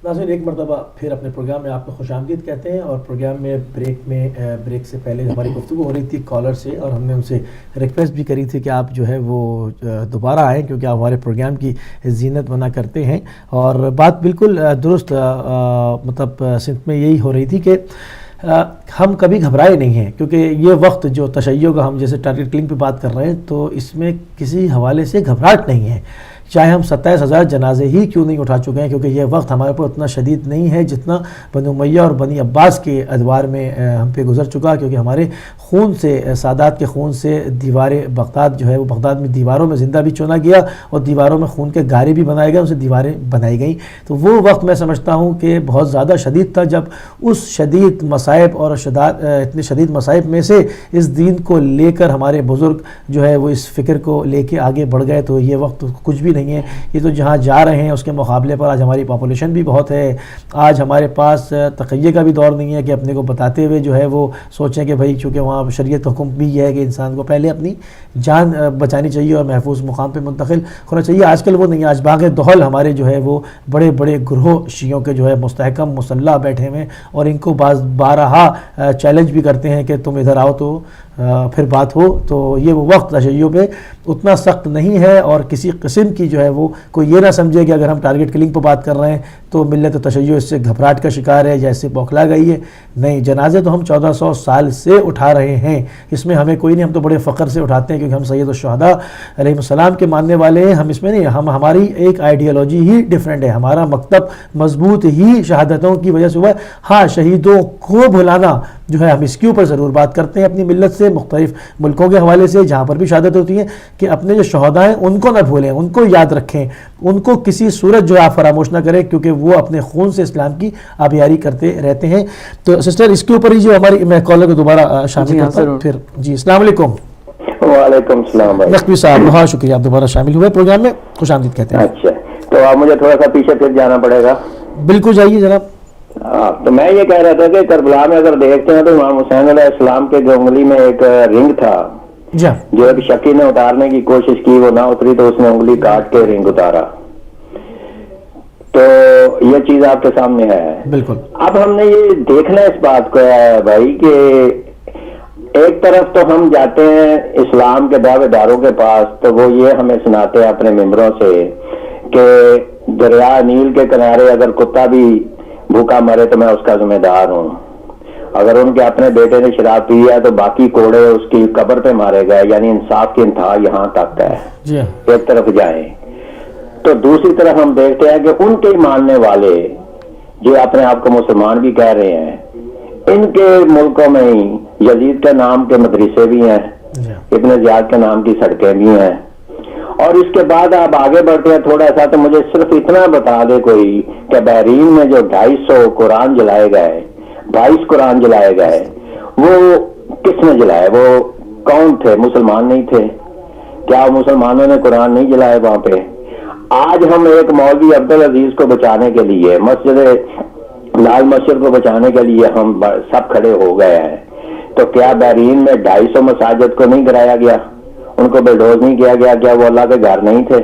ناظرین، ایک مرتبہ پھر اپنے پروگرام میں آپ کو خوش آمدید کہتے ہیں، اور پروگرام میں بریک سے پہلے ہماری گفتگو ہو رہی تھی کالر سے، اور ہم نے ان سے ریکویسٹ بھی کری تھی کہ آپ جو ہے وہ دوبارہ آئیں، کیونکہ آپ ہمارے پروگرام کی زینت بنا کرتے ہیں. اور بات بالکل درست مطلب سمت میں یہی ہو رہی تھی کہ ہم کبھی گھبرائے نہیں ہیں، کیونکہ یہ وقت جو تشیع کا ہم جیسے ٹارگٹ کلنگ پہ بات کر رہے ہیں، تو اس میں کسی حوالے سے گھبراہٹ نہیں ہے، چاہے ہم 27,000 جنازے ہی کیوں نہیں اٹھا چکے ہیں، کیونکہ یہ وقت ہمارے پر اتنا شدید نہیں ہے جتنا بنی امیہ اور بنی عباس کے ادوار میں ہم پہ گزر چکا، کیونکہ ہمارے خون سے، سادات کے خون سے دیوار بغداد جو ہے وہ بغداد میں دیواروں میں زندہ بھی چنا گیا، اور دیواروں میں خون کے گارے بھی بنائے گئے، ان سے دیواریں بنائی گئیں. تو وہ وقت میں سمجھتا ہوں کہ بہت زیادہ شدید تھا، جب اس شدید مصائب اور اتنے شدید مصائب میں سے اس دین کو لے کر ہمارے بزرگ جو ہے وہ اس فکر کو لے کے آگے بڑھ گئے. تو یہ وقت کچھ بھی نہیں ہے، یہ تو جہاں جا رہے ہیں اس کے مقابلے پر آج ہماری پاپولیشن بھی بہت ہے. آج ہمارے پاس تقیہ کا بھی دور نہیں ہے کہ اپنے کو بتاتے ہوئے جو ہے وہ سوچیں کہ بھائی چونکہ وہاں شریعت حکم بھی یہ ہے کہ انسان کو پہلے اپنی جان بچانی چاہیے اور محفوظ مقام پہ منتقل ہونا چاہیے. آج کل وہ نہیں ہے. آج باغ دہل ہمارے جو ہے وہ بڑے بڑے گروہ شیعوں کے جو ہے مستحکم مسلح بیٹھے ہوئے، اور ان کو بارہا چیلنج بھی کرتے ہیں کہ تم ادھر آؤ تو پھر بات ہو. تو یہ وہ وقت تشیع پہ اتنا سخت نہیں ہے، اور کسی قسم کی جو ہے وہ کوئی یہ نہ سمجھے کہ اگر ہم ٹارگٹ کلنگ پہ بات کر رہے ہیں تو ملت تشیع اس سے گھبراہٹ کا شکار ہے یا اس سے بوکھلا گئی ہے. نہیں، جنازے تو ہم 1400 سال سے اٹھا رہے ہیں، اس میں ہمیں کوئی نہیں، ہم تو بڑے فخر سے اٹھاتے ہیں کیونکہ ہم سید الشہداء علیہ السلام کے ماننے والے ہیں. ہم اس میں نہیں، ہماری ایک آئیڈیالوجی ہی ڈیفرنٹ ہے، ہمارا مکتب مضبوط ہی شہادتوں کی وجہ سے ہوا ہے. ہاں، شہیدوں کو بھلانا جو ہے ہم اس کے اوپر ضرور بات کرتے ہیں اپنی ملت سے، مختلف ملکوں کے حوالے سے جہاں پر بھی شہادت ہوتی ہے، کہ اپنے جو شہداء ہیں ان کو نہ بھولیں، ان کو یاد رکھیں، ان کو کسی صورت جو ہے آپ فراموش نہ کریں، کیونکہ وہ اپنے خون سے اسلام کی آبیاری کرتے رہتے ہیں. تو سسٹر اس کے اوپر ہی جو ہماری، میں کالر کو دوبارہ شامل کرتا ہوں پھر. جی السلام علیکم. وعلیکم السلام بھائی. نقوی صاحب بہت شکریہ، آپ دوبارہ شامل ہوئے پروگرام میں، خوش آمدید کہتے ہیں. اچھا، تو اب مجھے تھوڑا سا پیچھے پھر جانا پڑے گا. بالکل جائیے جناب. تو میں یہ کہہ رہا تھا کہ کربلا میں اگر دیکھتے ہیں تو امام حسین علیہ السلام کے جو انگلی میں ایک رنگ تھا، جو ایک شکی نے اتارنے کی کوشش کی، وہ نہ اتری تو اس نے انگلی کاٹ کے رنگ اتارا. تو یہ چیز آپ کے سامنے ہے. بالکل. اب ہم نے یہ دیکھنا اس بات کو ہے بھائی کہ ایک طرف تو ہم جاتے ہیں اسلام کے دعوے داروں کے پاس، تو وہ یہ ہمیں سناتے ہیں اپنے ممبروں سے کہ دریا نیل کے کنارے اگر کتا بھی بھوکا مرے تو میں اس کا ذمہ دار ہوں. اگر ان کے اپنے بیٹے نے شراب پی ہے تو باقی کوڑے اس کی قبر پہ مارے گئے. یعنی انصاف کی انتہا یہاں تک ہے. ایک طرف جائیں تو دوسری طرف ہم دیکھتے ہیں کہ ان کے ماننے والے جو اپنے آپ کو مسلمان بھی کہہ رہے ہیں، ان کے ملکوں میں ہی یزید کے نام کے مدرسے بھی ہیں، ابن زیاد کے نام کی سڑکیں بھی ہیں. اور اس کے بعد آپ آگے بڑھتے ہیں تھوڑا سا، تو مجھے صرف اتنا بتا دے کوئی کہ بحرین میں جو 250 قرآن جلائے گئے، 22 قرآن جلائے گئے، وہ کس نے جلائے؟ وہ کون تھے؟ مسلمان نہیں تھے کیا؟ مسلمانوں نے قرآن نہیں جلائے وہاں پہ؟ آج ہم ایک مولوی عبدالعزیز کو بچانے کے لیے، مسجد لال مسجد کو بچانے کے لیے ہم سب کھڑے ہو گئے ہیں. تو کیا بحرین میں 250 مساجد کو نہیں گرایا گیا؟ ان کو بلڈوز نہیں کیا گیا؟ کیا وہ اللہ کے گھر نہیں تھے؟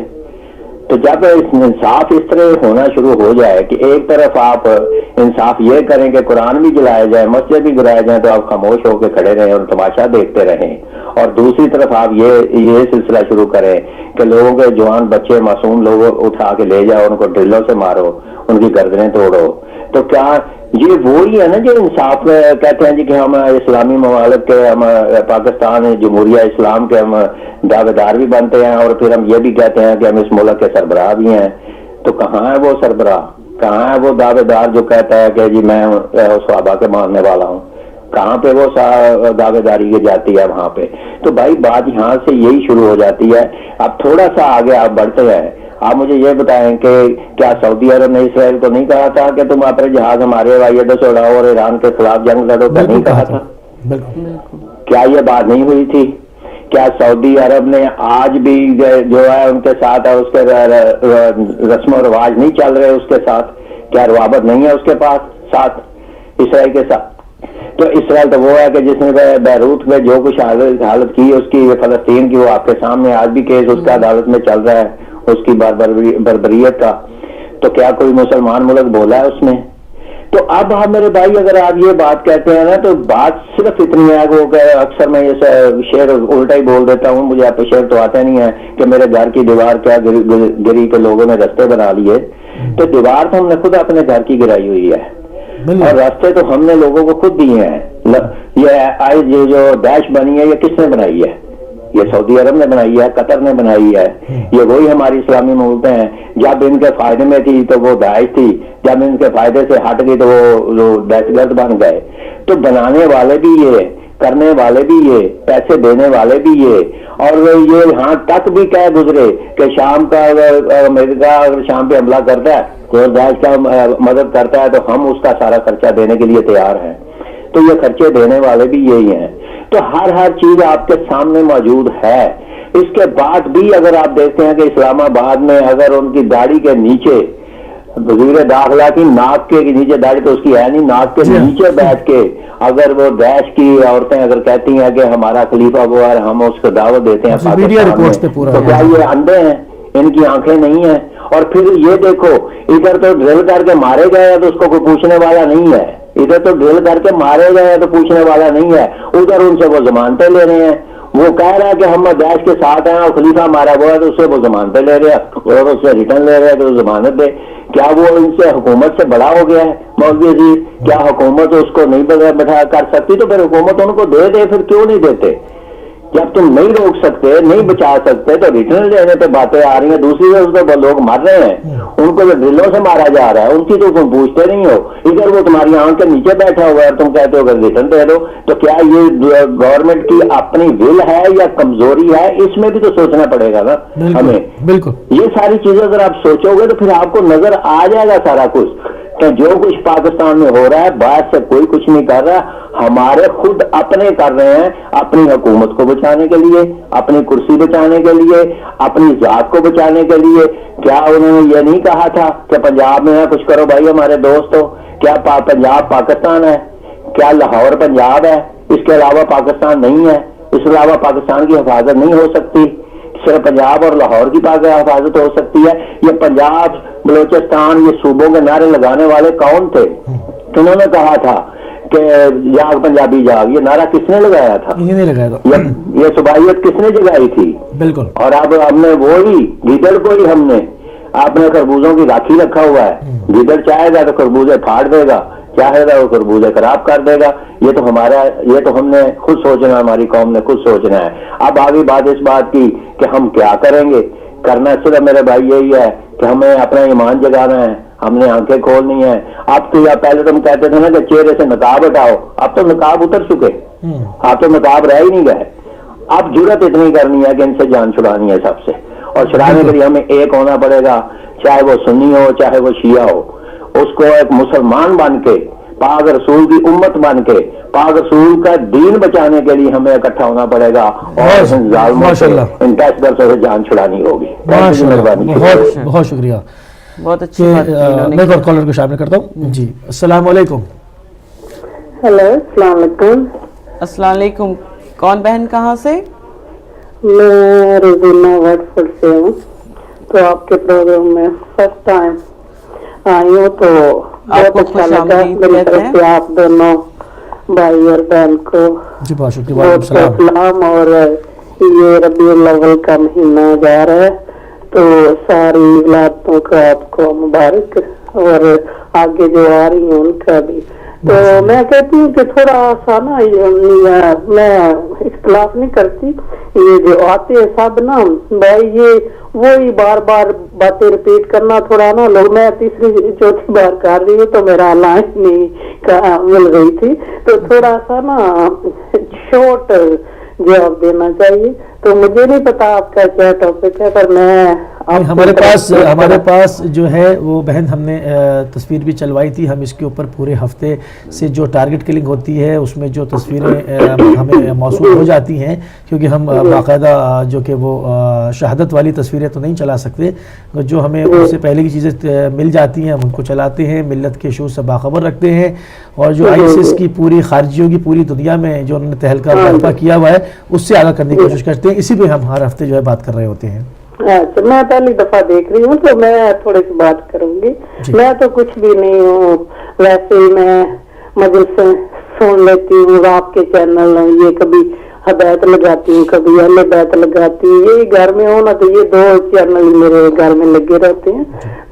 تو جب انصاف اس طرح ہونا شروع ہو جائے کہ ایک طرف آپ انصاف یہ کریں کہ قرآن بھی جلائے جائے، مسجد بھی گرائے جائیں، تو آپ خاموش ہو کے کھڑے رہیں اور تماشا دیکھتے رہیں، اور دوسری طرف آپ یہ سلسلہ شروع کریں کہ لوگوں کے جوان بچے معصوم لوگ اٹھا کے لے جاؤ، ان کو ڈرلوں سے مارو، ان کی گردنیں توڑو. تو کیا یہ وہی ہے نا جو انصاف کہتے ہیں جی کہ ہم اسلامی ممالک کے، ہم پاکستان جمہوریہ اسلام کے ہم دعوے دار بھی بنتے ہیں، اور پھر ہم یہ بھی کہتے ہیں کہ ہم اس ملک کے سربراہ بھی ہیں. تو کہاں ہے وہ سربراہ؟ کہاں ہے وہ دعوے دار جو کہتا ہے کہ جی میں صحابہ کے ماننے والا ہوں؟ کہاں پہ وہ دعوے داری کی جاتی ہے وہاں پہ؟ تو بھائی بات یہاں سے یہی شروع ہو جاتی ہے. اب تھوڑا سا آگے آپ بڑھتے ہیں. آپ مجھے یہ بتائیں کہ کیا سعودی عرب نے اسرائیل کو نہیں کہا تھا کہ تم اپنے جہاز ہمارے ہوائی اڈوں سے اڑاؤ اور ایران کے خلاف جنگ لڑو؟ کیا نہیں کہا تھا؟ کیا یہ بات نہیں ہوئی تھی؟ کیا سعودی عرب نے آج بھی جو ہے ان کے ساتھ اس کے رسم و رواج نہیں چل رہے اس کے ساتھ؟ کیا روابط نہیں ہے اس کے پاس ساتھ اسرائیل کے ساتھ؟ تو اسرائیل تو وہ ہے کہ جس نے بیروت میں جو کچھ حالت کی اس کی، فلسطین کی، وہ آپ کے سامنے آج بھی کیس اس کا عدالت میں چل رہا ہے، اس کی بربریت کا. تو کیا کوئی مسلمان ملک بولا ہے اس میں؟ تو اب آپ میرے بھائی اگر آپ یہ بات کہتے ہیں نا تو بات صرف اتنی ہے وہ کہ اکثر میں یہ شعر الٹا ہی بول دیتا ہوں, مجھے آپ کو شعر تو آتا نہیں ہے کہ میرے گھر کی دیوار کیا گری کے لوگوں نے رستے بنا لیے. تو دیوار تو ہم نے خود اپنے گھر کی گرائی ہوئی ہے, اور راستے تو ہم نے لوگوں کو خود دیے ہیں. یہ جو ڈیش بنی ہے یہ کس نے بنائی ہے؟ یہ سعودی عرب نے بنائی ہے, قطر نے بنائی ہے. یہ وہی ہماری اسلامی ملکیں ہیں. جب ان کے فائدے میں تھی تو وہ داعش تھی, جب ان کے فائدے سے ہٹ گئی تو وہ دہشت گرد بن گئے. تو بنانے والے بھی یہ, کرنے والے بھی یہ, پیسے دینے والے بھی یہ, اور یہ یہاں تک بھی کہہ گزرے کہ شام کا امریکہ اگر شام پہ حملہ کرتا ہے تو داعش کا مدد کرتا ہے تو ہم اس کا سارا خرچہ دینے کے لیے تیار ہیں. تو یہ خرچے دینے والے بھی یہی ہیں. تو ہر چیز آپ کے سامنے موجود ہے. اس کے بعد بھی اگر آپ دیکھتے ہیں کہ اسلام آباد میں اگر ان کی داڑھی کے نیچے وزیر داخلہ کی ناک کے نیچے, داڑھی تو اس کی ہے نہیں, ناک کے نیچے بیٹھ کے اگر وہ داعش کی عورتیں اگر کہتی ہیں کہ ہمارا خلیفہ وہ ہے, ہم اس کو دعوت دیتے ہیں پاکستان میں, تو کیا یہ اندھے ہیں؟ ان کی آنکھیں نہیں ہیں. اور پھر یہ دیکھو ادھر تو ڈرل کر کے مارے گئے تو اس کو کوئی پوچھنے والا نہیں ہے, ادھر تو ڈرل کر کے مارے گئے تو پوچھنے والا نہیں ہے. ادھر ان سے وہ ضمانتیں لے رہے ہیں. وہ کہہ رہا ہے کہ ہم داعش کے ساتھ ہیں اور خلیفہ مارا ہوا ہے تو اس سے وہ ضمانتیں لے رہے ہیں اور اس سے ریٹرن لے رہے ہیں کہ ضمانت دے. کیا وہ ان سے حکومت سے بڑا ہو گیا ہے مولوی عزیز؟ کیا حکومت اس کو نہیں بٹھا کر سکتی؟ تو پھر حکومت ان کو دے دے, پھر کیوں نہیں دیتے؟ جب تم نہیں روک سکتے, نہیں بچا سکتے تو ریٹرن لینے پہ باتیں آ رہی ہیں. دوسری طرف تو لوگ مر رہے ہیں, ان کو جو ڈرلوں سے مارا جا رہا ہے ان کی تو تم پوچھتے نہیں ہو. ادھر وہ تمہاری آنکھ کے نیچے بیٹھا ہوا ہے اور تم کہتے ہو کہ ریٹرن دے دو. تو کیا یہ گورنمنٹ کی اپنی ول ہے یا کمزوری ہے؟ اس میں بھی تو سوچنا پڑے گا نا ہمیں. بالکل یہ ساری چیزیں اگر آپ سوچو گے تو پھر آپ کو نظر آ جائے گا سارا کچھ کہ جو کچھ پاکستان میں ہو رہا ہے باہر سے کوئی کچھ نہیں کر رہا, ہمارے خود اپنے کر رہے ہیں, اپنی حکومت کو بچانے کے لیے, اپنی کرسی بچانے کے لیے, اپنی ذات کو بچانے کے لیے. کیا انہوں نے یہ نہیں کہا تھا کہ پنجاب میں کچھ کرو بھائی ہمارے دوستو؟ کیا پنجاب پاکستان ہے؟ کیا لاہور پنجاب ہے؟ اس کے علاوہ پاکستان نہیں ہے؟ اس کے علاوہ پاکستان کی حفاظت نہیں ہو سکتی؟ صرف پنجاب اور لاہور کی حفاظت ہو سکتی ہے؟ یہ پنجاب, بلوچستان, یہ صوبوں کے نعرے لگانے والے کون تھے؟ انہوں نے کہا تھا کہ جاگ پنجابی جاگ, یہ نعرہ کس نے لگایا تھا؟ یہ صوبائیت کس نے جگائی تھی؟ بالکل. اور اب ہم نے وہی گیدڑ کو ہی ہم نے آپ نے خربوزوں کی راکھی رکھا ہوا ہے. گیدڑ چاہے گا تو خربوزے پھاڑ دے گا, چاہے گا وہ خربوزے خراب کر دے گا. یہ تو ہم نے خود سوچنا, ہماری قوم نے خود سوچنا ہے. اب آگے بات اس بات کی کہ ہم کیا کریں گے. کرنا صرف میرے بھائی یہی ہے کہ ہمیں اپنا ایمان جگانا ہے, ہم نے آنکھیں کھولنی ہے. اب تو یا پہلے تم کہتے تھے نا کہ چہرے سے نقاب ہٹاؤ, اب تو نقاب اتر چکے, اب تو نقاب رہ ہی نہیں گئے. اب جرت اتنی کرنی ہے کہ ان سے جان چھڑانی ہے سب سے, اور چھڑانے کے لیے ہمیں ایک ہونا پڑے گا, چاہے وہ سنی ہو چاہے وہ شیعہ ہو. اس کو ایک مسلمان بن کے, پاک رسول کی امت بن کے, پاک رسول کا دین بچانے کے لیے ہمیں اکٹھا ہونا پڑے گا اور ان دہشتگردوں سے جان چھڑانی ہوگی. بہت شکریہ. بہت اچھی میں ایک اور کالر کو شامل کرتا ہوں. جی السلام علیکم. ہیلو السلام علیکم. السلام علیکم. کون بہن کہاں سے؟ میں روزینہ ویٹ فورڈ سے ہوں. تو آپ کے پروگرام میں فرسٹ ٹائم آئی ہوں تو بہت اچھا لگا. میری طرف سے آپ دونوں بھائی اور بہن کو بہت سلام. اور یہ ربیع الاول کا مہینہ جا رہا ہے تو ساری ولادتوں کا آپ کو مبارک, اور آگے جو آ رہی ہیں ان کا بھی. تو میں کہتی ہوں کہ تھوڑا سا نا میں اختلاف نہیں کرتی, یہ جو آتے ہیں سب نا بھائی یہ وہی بار بار باتیں رپیٹ کرنا تھوڑا نا لوگ. میں تیسری چوتھی بار کر رہی ہوں تو میرا لائن نہیں مل رہی تھی, تو تھوڑا سا نا شارٹ جواب دینا چاہیے. تو مجھے نہیں پتا آپ کا کیا ٹاپک ہے, پر میں ہمارے پاس جو ہے وہ بہن ہم نے تصویر بھی چلوائی تھی. ہم اس کے اوپر پورے ہفتے سے جو ٹارگٹ کلنگ ہوتی ہے اس میں جو تصویریں ہمیں موصول ہو جاتی ہیں, کیونکہ ہم باقاعدہ جو کہ وہ شہادت والی تصویریں تو نہیں چلا سکتے, جو ہمیں اس سے پہلے کی چیزیں مل جاتی ہیں ہم ان کو چلاتے ہیں, ملت کے ایشوز سے باخبر رکھتے ہیں. اور جو ISIS کی پوری خارجیوں کی پوری دنیا میں جو انہوں نے تہلکہ برپا کیا ہوا ہے اس سے آگاہ کرنے کی کوشش کرتے ہیں. اسی پہ ہم ہر ہفتے جو ہے بات کر رہے ہوتے ہیں. اچھا میں پہلی دفعہ دیکھ رہی ہوں تو میں تھوڑی سی بات کروں گی. میں تو کچھ بھی نہیں ہوں, ویسے ہی میں مجلس سن لیتی ہوں, آپ کے چینل یہ کبھی ہدایت لگاتی ہوں, کبھی اہل بیت لگاتی ہوں. یہی گھر میں ہوں نا تو یہ 2 چینل میرے گھر میں لگے رہتے ہیں.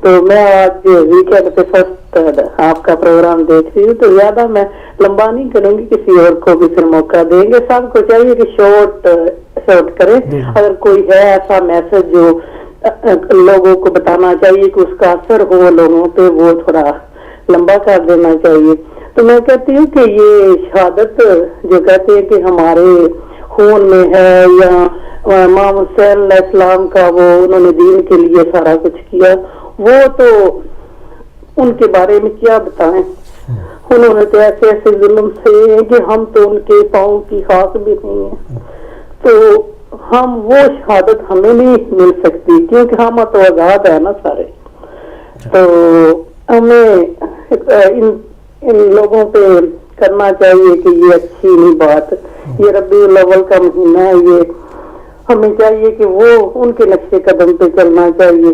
تو میں آج ویکینڈ پہ فرسٹ آپ کا پروگرام دیکھ رہی ہوں, تو زیادہ میں لمبا نہیں کروں گی, کسی اور کو بھی پھر موقع دیں گے. سب کو چاہیے کہ شارٹ کریں. اگر کوئی ہے ایسا میسج جو لوگوں کو بتانا چاہیے کہ اس کا اثر ہو لوگوں پہ, وہ تھوڑا لمبا کر دینا چاہیے. تو میں کہتی ہوں کہ یہ شہادت جو کہتے ہیں کہ ہمارے خون میں ہے, یا امام حسین علیہ السلام کا وہ انہوں نے دین کے لیے سارا کچھ کیا, وہ تو ان کے بارے میں کیا بتائیں. انہوں نے تو ایسے ایسے ظلم سے کہ ہم تو ان کے پاؤں کی خاک بھی نہیں ہیں. تو ہم وہ شہادت ہمیں نہیں مل سکتی کیونکہ ہم تو آزاد ہے نا سارے. تو ہمیں ان لوگوں پہ کرنا چاہیے کہ یہ اچھی نہیں بات. یہ ربیع الاول کا مہینہ ہے, یہ ہمیں چاہیے کہ وہ ان کے نقشے قدم پہ چلنا چاہیے.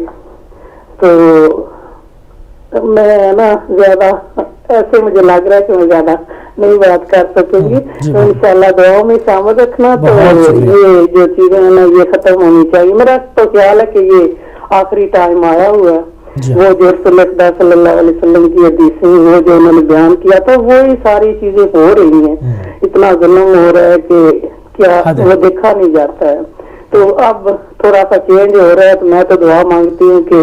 تو میں نا زیادہ ایسے مجھے لگ رہا ہے کہ میں زیادہ نہیں بات کر سکوں گی. تو انشاءاللہ دعاؤں میں شامل رکھنا. تو یہ جو چیزیں ہیں نا یہ ختم ہونی چاہیے. میرا تو خیال ہے کہ یہ آخری ٹائم آیا ہوا ہے. وہ جو رسول اللہ صلی اللہ علیہ وسلم کی حدیثیں وہ جو انہوں نے بیان کیا تھا وہی ساری چیزیں ہو رہی ہیں. اتنا ظلم ہو رہا ہے کہ کیا وہ دیکھا نہیں جاتا ہے. تو اب تھوڑا سا چینج ہو رہا ہے. تو میں تو دعا مانگتی ہوں کہ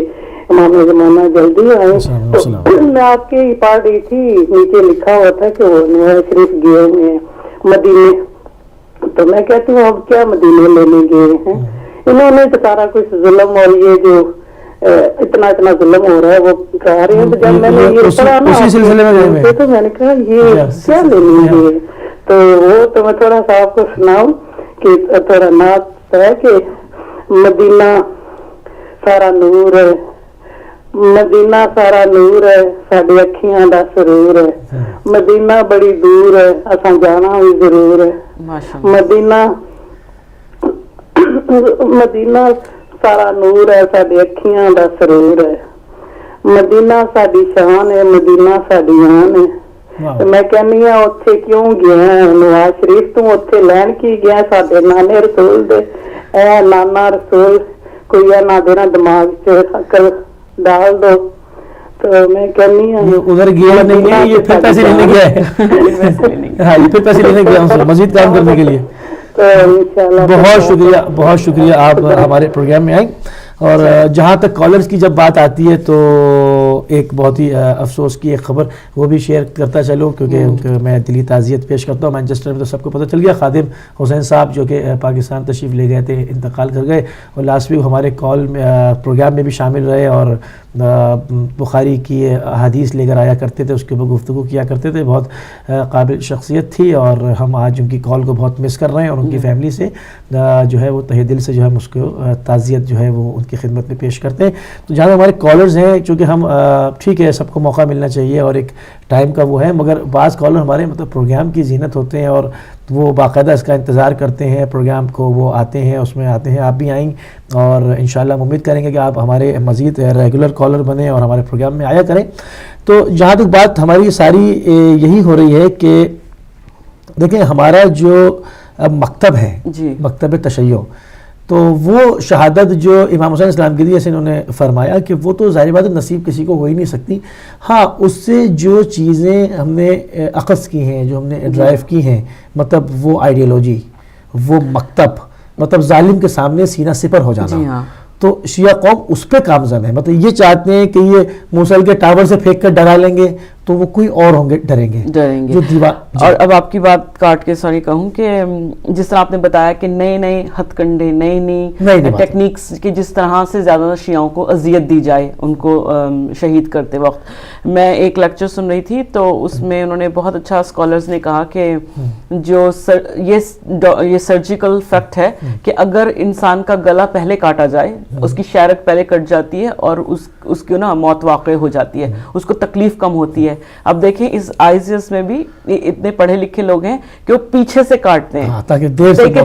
امام زمانہ جلدی آئے. تو میں آپ کی پڑھ رہی تھی, نیچے لکھا ہوا تھا کہ وہ نواز شریف گئے ہوئے ہیں مدینے. تو میں کہتی ہوں اب کیا مدینے لینے گئے ہیں, انہوں نے تو سارا کچھ ظلم اور یہ جو اتنا ظلم ہو رہا ہے وہ کہہ رہے ہیں. تو جب میں نے یہ پڑھا نا تو میں نے کہا یہ کیا لینے گئے. تو وہ تو میں تھوڑا سا آپ کو سناؤں کہ تھوڑا نعت ہے کہ مدینہ سارا نور ہے, مدینہ سارا نور ہے, ساڈی اکھیاں دا سرور ہے. مدینہ بڑی دور ہے, اساں جانا بھی ضرور ہے. مدینہ سارا نور ہے, ساڈی اکھیاں دا سرور ہے. مدینہ ساڈی شان ہے, مدینہ ساڈی آن ہے. میں کہنی ہاں اوتھے کیوں گیا نواز شریف, تو اوتھے لین کی گیا ساڈے نانے رسول دے. اے نانا رسول کوئی اے نہ دینا دماغ چ عقل ڈال دو. تو میں کہنی ہوں ادھر گیا نہیں ہے, یہ پھر پیسے لینے گیا ہے. ہاں یہ پھر پیسے لینے گیا مزید کام کرنے کے لیے. بہت شکریہ آپ ہمارے پروگرام میں آئیں. اور جہاں تک کالرز کی جب بات آتی ہے تو ایک بہت ہی افسوس کی ایک خبر وہ بھی شیئر کرتا چلوں, کیونکہ میں دلی تعزیت پیش کرتا ہوں. مانچسٹر میں تو سب کو پتہ چل گیا, خادم حسین صاحب جو کہ پاکستان تشریف لے گئے تھے انتقال کر گئے. اور لاسٹ ویک ہمارے کال میں پروگرام میں بھی شامل رہے اور بخاری کی حدیث لے کر آیا کرتے تھے, اس کے اوپر گفتگو کیا کرتے تھے. بہت قابل شخصیت تھی اور ہم آج ان کی کال کو بہت مس کر رہے ہیں. اور ان کی فیملی سے جو ہے وہ تہہ دل سے جو ہے ہم اس کو تعزیت جو ہے وہ ان کی خدمت میں پیش کرتے ہیں. تو جہاں ہمارے کالرز ہیں, چونکہ ہم ٹھیک ہے سب کو موقع ملنا چاہیے اور ایک ٹائم کا وہ ہے, مگر بعض کالر ہمارے مطلب پروگرام کی زینت ہوتے ہیں اور وہ باقاعدہ اس کا انتظار کرتے ہیں پروگرام کو, وہ آتے ہیں اس میں آتے ہیں. آپ بھی آئیں اور انشاءاللہ ہم امید کریں گے کہ آپ ہمارے مزید ریگولر کالر بنیں اور ہمارے پروگرام میں آیا کریں. تو جہاں تک بات ہماری ساری یہی ہو رہی ہے کہ دیکھیں ہمارا جو مکتب ہے مکتب تشیع, تو وہ شہادت جو امام حسین اسلام کی جیسے انہوں نے فرمایا کہ وہ تو ظاہر بات نصیب کسی کو ہو ہی نہیں سکتی. ہاں اس سے جو چیزیں ہم نے اخذ کی ہیں, جو ہم نے ڈرائیو کی ہیں, مطلب وہ آئیڈیالوجی, وہ مکتب, مطلب ظالم کے سامنے سینہ سپر ہو جانا, تو شیعہ قوم اس پہ کامزن ہے. مطلب یہ چاہتے ہیں کہ یہ موصل کے ٹاور سے پھینک کر ڈرا لیں گے تو وہ کوئی اور ہوں گے ڈریں گے جو دیوار. اور اب آپ کی بات کاٹ کے سوری کہوں کہ جس طرح آپ نے بتایا کہ نئے ہتھ کنڈے نئی ٹیکنیکس کی جس طرح سے زیادہ شیعوں کو اذیت دی جائے ان کو شہید کرتے وقت. میں ایک لیکچر سن رہی تھی تو اس میں انہوں نے بہت اچھا اسکالرز نے کہا کہ جو یہ سرجیکل فیکٹ ہے کہ اگر انسان کا گلا پہلے کاٹا جائے, اس کی شارک پہلے کٹ جاتی ہے اور اس کی نا موت واقع ہو جاتی ہے, اس کو تکلیف کم ہوتی ہے. اب دیکھیں اس ICS میں بھی اتنے پڑھے لکھے لوگ ہیں کہ وہ پیچھے سے کاٹتے ہیں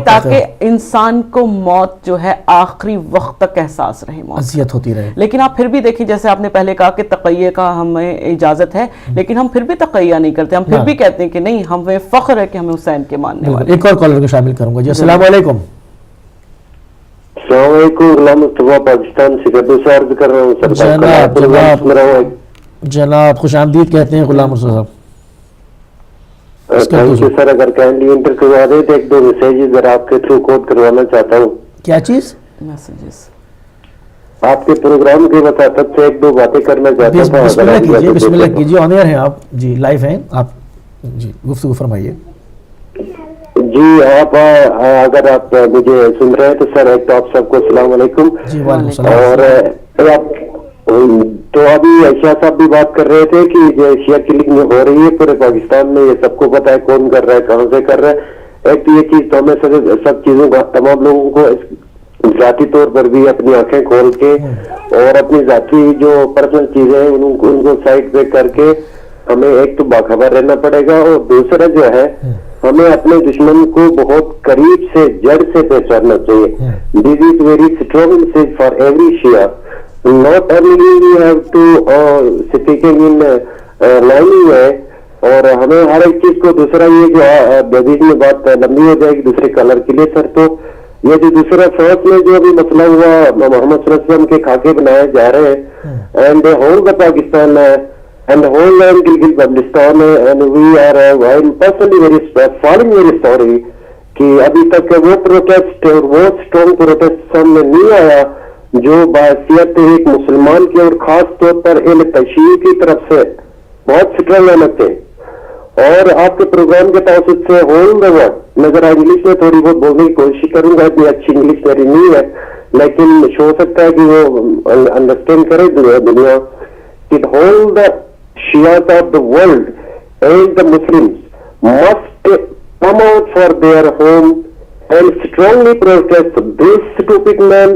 تاکہ انسان کو موت جو ہے آخری وقت تک احساس رہے، اذیت ہوتی رہے. لیکن آپ پھر بھی دیکھیں جیسے آپ نے پہلے کہا کہ تقیہ کا ہمیں اجازت ہے، لیکن ہم پھر بھی تقیہ نہیں کرتے، ہم پھر بھی کہتے ہیں کہ نہیں ہمیں فخر ہے کہ ہمیں حسین کے ماننے والے. ایک اور کالر کو شامل کروں گا جی. السلام علیکم. السلام علیکم. غلام مصطفیٰ پاکستان سے سے عرض کر رہا ہوں. جناب خوش آمدید کہتے ہیں غلام مصطفیٰ صاحب. Thank you sir. اگر کائنڈلی انٹر کروا دیں تو ایک دو میسیجز ذرا آپ کے تھرو کوٹ کروانا چاہتا ہوں. کیا چیز؟ میسیجز آپ کے پروگرام کی وساطت سے ایک دو باتیں کرنا چاہتا ہوں. بسم اللہ کیجیے، بسم اللہ کیجیے. آن ایئر ہیں آپ جی، لائیو ہیں آپ جی، گفتگو فرمائیے. جی آپ اگر آپ مجھے سن رہے ہیں تو سر ایک تو آپ سب کو السلام علیکم. جی وعلیکم السلام. اور تو ابھی شاہ صاحب بھی بات کر رہے تھے کہ جو شیعہ کلنگ ہو رہی ہے پورے پاکستان میں، یہ سب کو پتا ہے کون کر رہا ہے، کہاں سے کر رہا ہے. ایک تو یہ چیز تو ہمیں سب چیزوں کا تمام لوگوں کو ذاتی طور پر بھی اپنی آنکھیں کھول کے اور اپنی ذاتی جو پرسنل چیزیں ہیں ان کو سائڈ پہ کر کے ہمیں ایک تو باخبر رہنا پڑے گا، اور دوسرا جو ہے ہمیں اپنے دشمن کو بہت قریب سے جڑ سے پہچاننا چاہیے. This is very strong message for every Shia. Not only we have to speaking in lining ہے، اور ہمیں ہر ایک چیز کو دوسرا یہ جو بیچ میں بات لمبی ہو جائے گی دوسرے کلر کے لیے سر. تو یہ جو دوسرا فرانس میں جو ابھی مسئلہ ہوا، محمد صلی اللہ علیہ وسلم کے خاکے بنائے جا رہے ہیں and whole the Pakistan and whole Gilgit Baltistan and we are personally very feeling very sorry کہ ابھی تک وہ پروٹیسٹ اور وہ اسٹرانگ پروٹیسٹ سامنے نہیں آیا جو باحثیت ایک مسلمان کی اور خاص طور پر علم تشیع کی طرف سے بہت اسٹرانگ ہونا چاہیے. اور آپ کے پروگرام کے توسط سے ہول دا ورلڈ میں ذرا انگلش میں تھوڑی بہت بولنے کی کوشش کروں گا، اتنی اچھی انگلش میری نہیں ہے لیکن ہو سکتا ہے کہ وہ انڈرسٹینڈ کرے دنیا کہ whole the Shia of the world and the Muslims must come out for their home and strongly protest this stupid man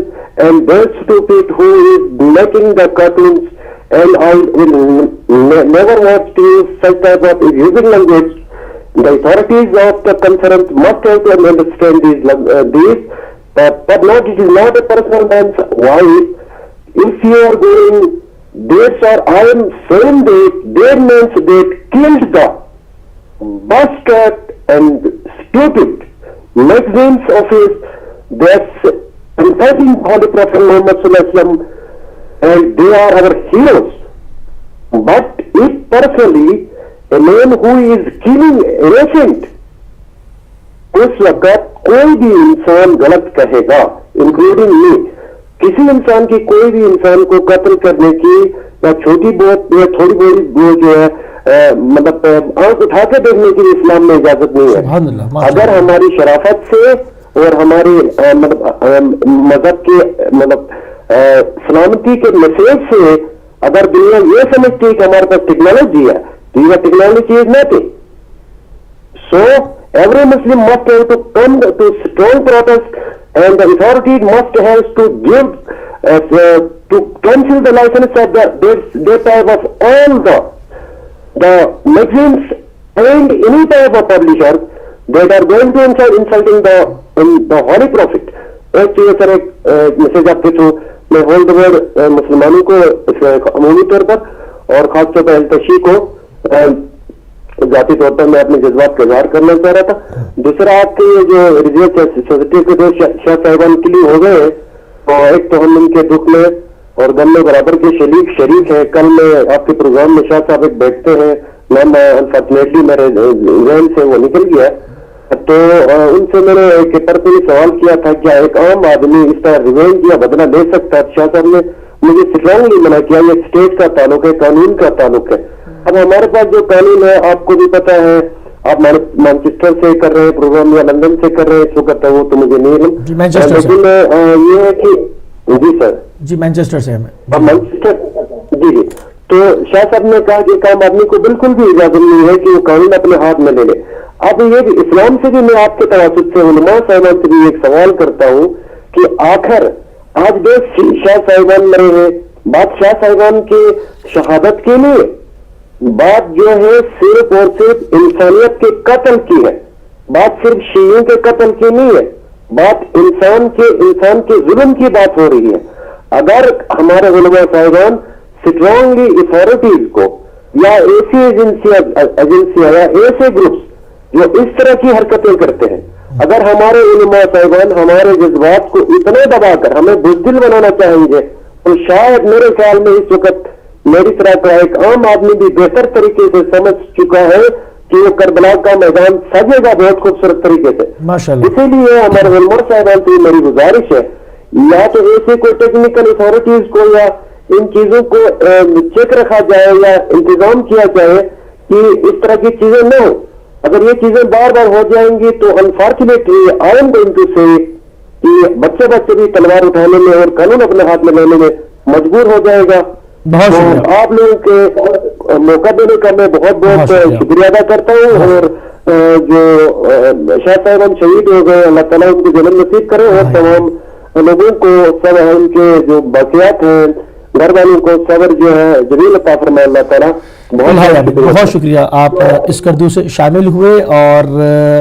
and that stupid who is making the cartoons, and I will never want to use such type of using language. The authorities of the conference must have to understand this, but not, it is not a personal man's wife. If you are going this, or I am saying that their means that killed the bastard and stupid magazines of his, that's inciting Holy Prophet Muhammad Sallallahu Alaihi Wasallam, and they are our heroes. But if personally a man who is killing innocent, اس وقت کوئی بھی انسان غلط کہے گا including me, کسی انسان کی کوئی بھی انسان کو قتل کرنے کی یا چھوٹی بہت یا تھوڑی بڑی جو ہے مطلب آنکھ اٹھا کے دیکھنے کی اسلام میں اجازت نہیں ہے. اگر ہماری شرافت سے اور ہماری مذہب کے مطلب سلامتی کے میسیج سے اگر دنیا یہ سمجھتی ہے کہ ہمارے پاس ٹیکنالوجی ہے تو یہ technology is nothing. So every Muslim must have to come to strong protest, and the authorities must have to give to cancel the license of their type of all the magazines and any type of publisher that are going to insulting the Holy Prophet. ایک چیز سر ایک message آپ کے through میں whole the world مسلمانوں کو عمومی طور پر اور خاص طور پر التشیع کو ذاتی طور پر میں اپنے جذبات کا اظہار کرنا چاہ رہا تھا. دوسرا آپ کے یہ جو ریلیجیس سوسائٹی کے جو شاہ صاحبان کے لیے ہو گئے ہیں، ایک تو ہم ان کے دکھ میں اور غم میں برابر کے شریک ہیں. کل میں آپ کے پروگرام میں شاہ صاحب ایک بیٹھتے ہیں، نام انفارچونیٹلی میرے ذہن سے وہ نکل گیا، تو ان سے میں نے ایک پرسنلی سوال کیا تھا کیا ایک عام آدمی اس طرح ریونج یا بدلہ لے سکتا ہے؟ شاہ صاحب نے مجھے اسٹرانگلی منع کیا یہ اسٹیٹ کا تعلق ہے، قانون کا تعلق ہے. اب ہمارے پاس جو قانون ہے آپ کو بھی پتا ہے، آپ مانچسٹر سے کر رہے ہیں پروگرام یا لندن سے کر رہے ہیں، اس وقت وہ تو مجھے نہیں علم، لیکن یہ ہے کہ جی سر جی مانچسٹر سے مانچسٹر جی تو شاہ صاحب نے کہا کہ عام آدمی کو بالکل بھی اجازت نہیں ہے کہ وہ قانون اپنے ہاتھ میں لے لے. اب یہ اسلام سے بھی میں آپ کے توسط سے علماء صاحبان سے بھی ایک سوال کرتا ہوں کہ آخر آج دیکھ شاہ صاحبان مرے ہیں، بادشاہ صاحبان کے شہادت کے لیے بات جو ہے صرف اور صرف انسانیت کے قتل کی ہے، بات صرف شیعوں کے قتل کی نہیں ہے، بات انسان کے ظلم کی بات ہو رہی ہے۔ اگر ہمارے علماء صاحبان اسٹرانگلی اتھارٹیز کو یا ایسی ایجنسیاں یا ایسے گروپس جو اس طرح کی حرکتیں کرتے ہیں، اگر ہمارے علماء صاحبان ہمارے جذبات کو اتنا دبا کر ہمیں بزدل بنانا چاہیں گے تو شاید میرے خیال میں اس وقت میری طرح کا ایک عام آدمی بھی بہتر طریقے سے سمجھ چکا ہے کہ وہ کربلا کا میدان سجے گا بہت خوبصورت طریقے سے۔ اسی لیے ہمارے علماء صاحبان سے میری گزارش ہے یا تو ایسے کوئی ٹیکنیکل اتھارٹیز کو یا ان چیزوں کو چیک رکھا جائے یا انتظام کیا جائے کہ اس طرح کی چیزیں نہ ہو۔ اگر یہ چیزیں بار بار ہو جائیں گی تو unfortunately I am going to say کہ بچے بھی تلوار اٹھانے میں اور قانون اپنے ہاتھ میں لینے میں مجبور ہو جائے گا۔ تو آپ لوگوں کے موقع دینے کا میں بہت بہت شکریہ ادا کرتا ہوں، اور جو شاہ صاحب ہم شہید ہو گئے اللہ تعالیٰ ان کی جنت نصیب کرے، اور تمام لوگوں کو سب ان کے جو باقیات ہیں گھر والوں کو صبر جو ہے جمیل عطا فرمائے اللہ تعالیٰ۔ بہت شکریہ آپ اس کردو سے شامل ہوئے، اور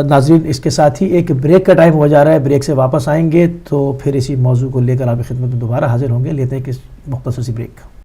ناظرین اس کے ساتھ ہی ایک بریک کا ٹائم ہو جا رہا ہے، بریک سے واپس آئیں گے تو پھر اسی موضوع کو لے کر آپ کی خدمت میں دوبارہ حاضر ہوں گے۔ لیتے ہیں کہ مختصر سی بریک۔